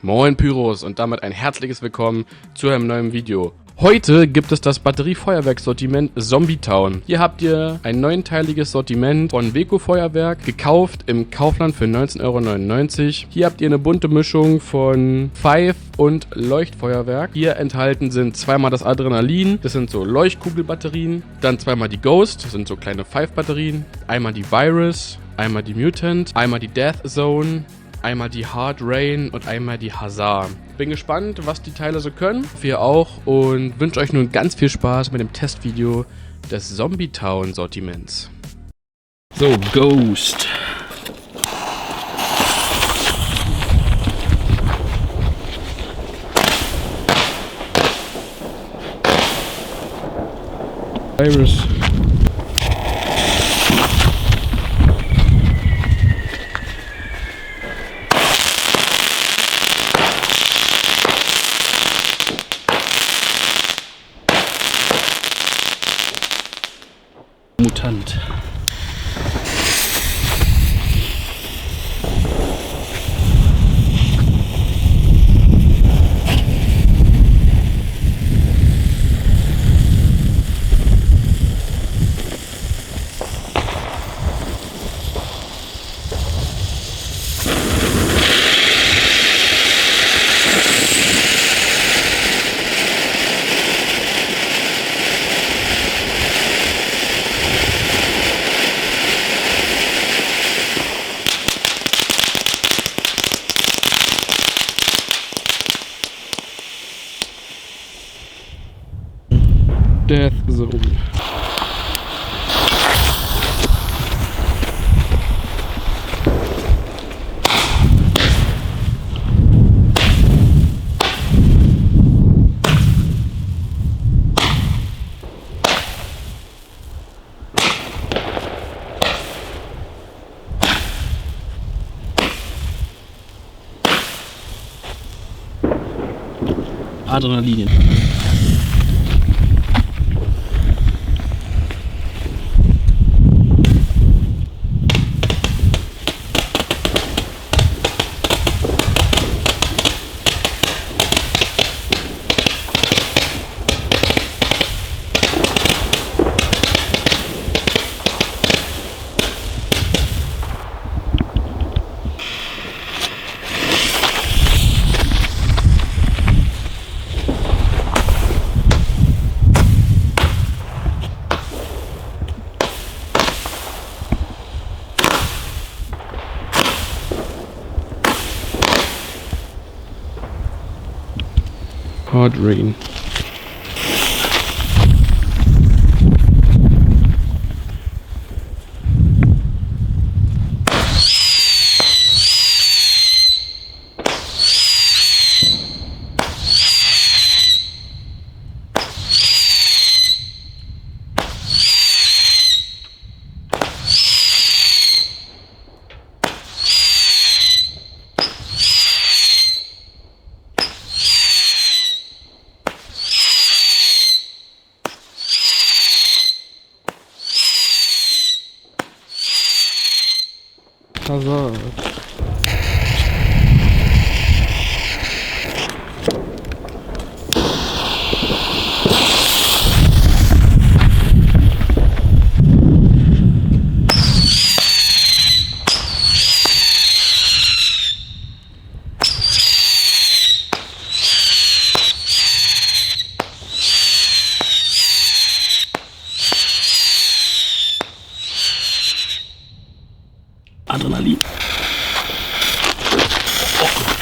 Moin Pyros und damit ein herzliches Willkommen zu einem neuen Video. Heute gibt es das Batteriefeuerwerkssortiment Zombie Town. Hier habt ihr ein neunteiliges Sortiment von Weco Feuerwerk, gekauft im Kaufland für 19,99 €. Hier habt ihr eine bunte Mischung von Pfeiff- und Leuchtfeuerwerk. Hier enthalten sind zweimal das Adrenalin, das sind so Leuchtkugelbatterien, dann zweimal die Ghost, das sind so kleine Pfeiffbatterien, einmal die Virus, einmal die Mutant, einmal die Death Zone, einmal die Hard Rain und einmal die Hazard. Bin gespannt, was die Teile so können. Wir auch und wünsche euch nun ganz viel Spaß mit dem Testvideo des Zombie Town Sortiments. So, Ghost. Virus. Mutant. Death Zone. Adrenalin. Hard Rain. Hazard. Adrenalin. Oh.